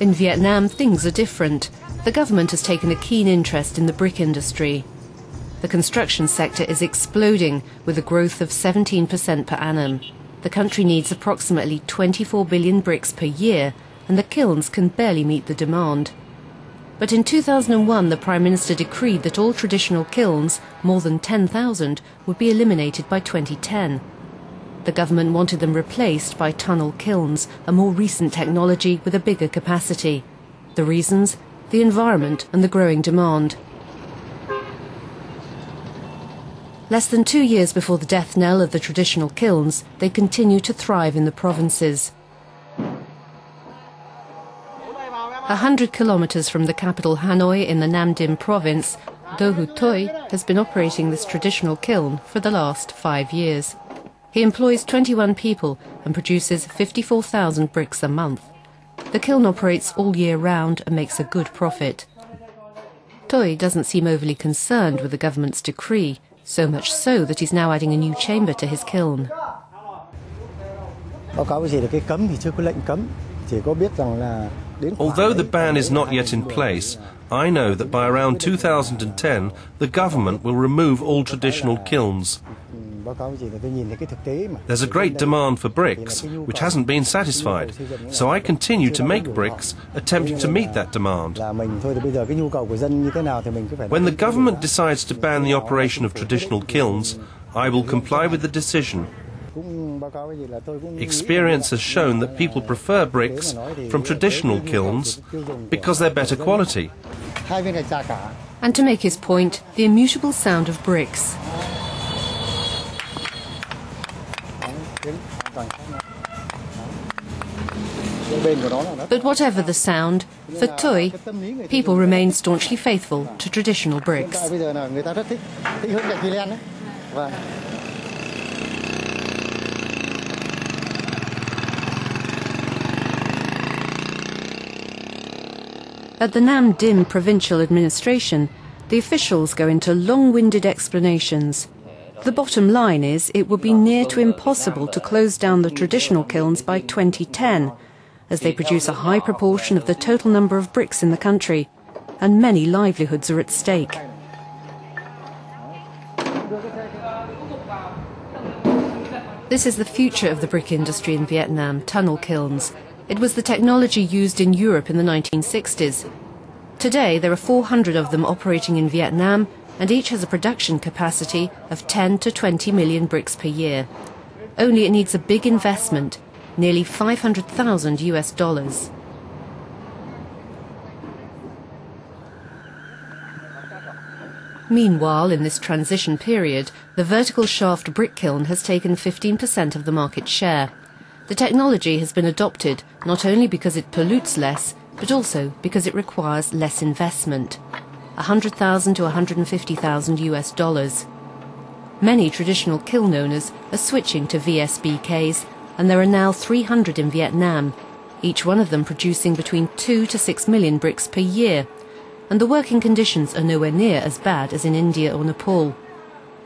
In Vietnam, things are different. The government has taken a keen interest in the brick industry. The construction sector is exploding with a growth of 17% per annum. The country needs approximately 24 billion bricks per year, and the kilns can barely meet the demand. But in 2001, the Prime Minister decreed that all traditional kilns, more than 10,000, would be eliminated by 2010. The government wanted them replaced by tunnel kilns, a more recent technology with a bigger capacity. The reasons? The environment and the growing demand. Less than 2 years before the death knell of the traditional kilns, they continue to thrive in the provinces. 100 kilometers from the capital Hanoi in the Nam Dinh province, Do Hu Toi has been operating this traditional kiln for the last 5 years. He employs 21 people and produces 54,000 bricks a month. The kiln operates all year round and makes a good profit. Toi doesn't seem overly concerned with the government's decree, so much so that he's now adding a new chamber to his kiln. Although the ban is not yet in place, I know that by around 2010 the government will remove all traditional kilns. There's a great demand for bricks, which hasn't been satisfied, so I continue to make bricks, attempting to meet that demand. When the government decides to ban the operation of traditional kilns, I will comply with the decision. Experience has shown that people prefer bricks from traditional kilns because they're better quality. And to make his point, the immutable sound of bricks. But whatever the sound, for Toi, people remain staunchly faithful to traditional bricks. At the Nam Dinh provincial administration, the officials go into long-winded explanations. The bottom line is it would be near to impossible to close down the traditional kilns by 2010, as they produce a high proportion of the total number of bricks in the country, and many livelihoods are at stake. This is the future of the brick industry in Vietnam, tunnel kilns. It was the technology used in Europe in the 1960s. Today there are 400 of them operating in Vietnam, and each has a production capacity of 10 to 20 million bricks per year. Only it needs a big investment, nearly $500,000. Meanwhile, in this transition period, the vertical shaft brick kiln has taken 15% of the market share. The technology has been adopted not only because it pollutes less, but also because it requires less investment. $100,000 to $150,000. Many traditional kiln owners are switching to VSBKs, and there are now 300 in Vietnam, each one of them producing between 2 to 6 million bricks per year, and the working conditions are nowhere near as bad as in India or Nepal.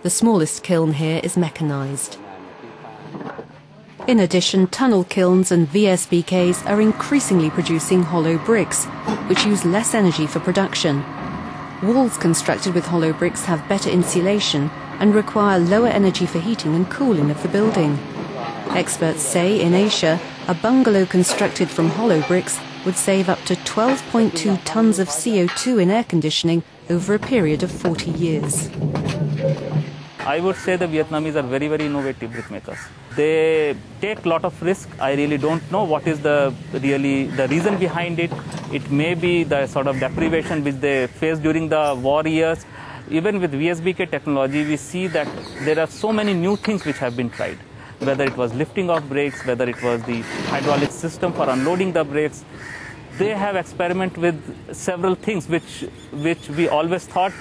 The smallest kiln here is mechanized. In addition, tunnel kilns and VSBKs are increasingly producing hollow bricks, which use less energy for production. Walls constructed with hollow bricks have better insulation and require lower energy for heating and cooling of the building. Experts say in Asia, a bungalow constructed from hollow bricks would save up to 12.2 tons of CO2 in air conditioning over a period of 40 years. I would say the Vietnamese are very, very innovative brickmakers. They take a lot of risk. I really don't know what is the reason behind it. It may be the sort of deprivation which they faced during the war years. Even with VSBK technology, we see that there are so many new things which have been tried. Whether it was lifting of bricks, whether it was the hydraulic system for unloading the bricks. They have experimented with several things which we always thought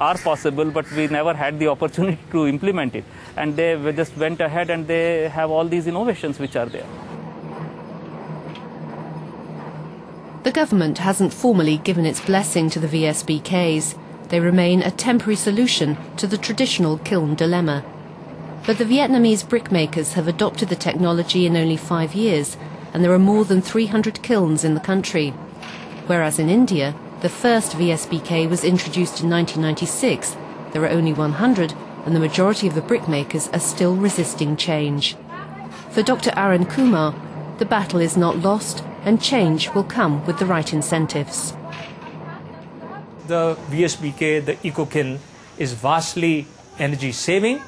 are possible, but we never had the opportunity to implement it. And they just went ahead and they have all these innovations which are there. The government hasn't formally given its blessing to the VSBKs. They remain a temporary solution to the traditional kiln dilemma. But the Vietnamese brickmakers have adopted the technology in only 5 years, and there are more than 300 kilns in the country. Whereas in India, the first VSBK was introduced in 1996, there are only 100, and the majority of the brickmakers are still resisting change. For Dr. Arun Kumar, the battle is not lost, and change will come with the right incentives. The VSBK, the eco-kiln, is vastly energy saving,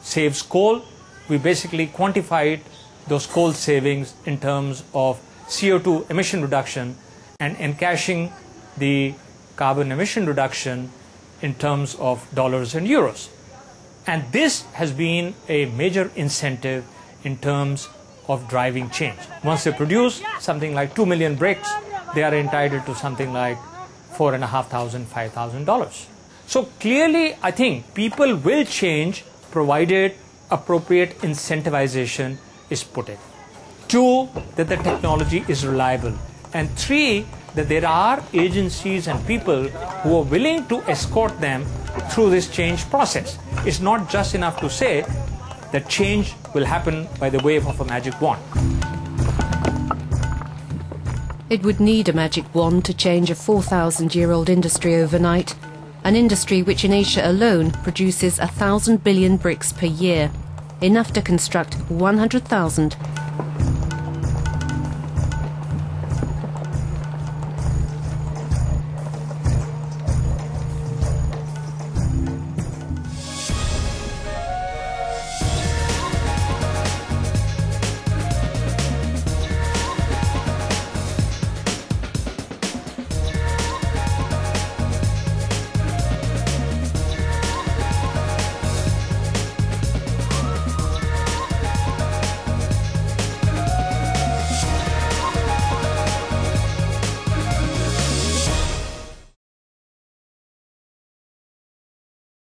saves coal. We basically quantified those coal savings in terms of CO2 emission reduction and encashing the carbon emission reduction in terms of dollars and euros. And this has been a major incentive in terms of driving change. Once they produce something like 2 million bricks, they are entitled to something like $4,500, $5,000. So clearly, I think people will change provided appropriate incentivization is put in. 2, that the technology is reliable. And 3, that there are agencies and people who are willing to escort them through this change process. It's not just enough to say that change will happen by the wave of a magic wand. It would need a magic wand to change a 4,000-year-old industry overnight, an industry which in Asia alone produces 1,000 billion bricks per year, enough to construct 100,000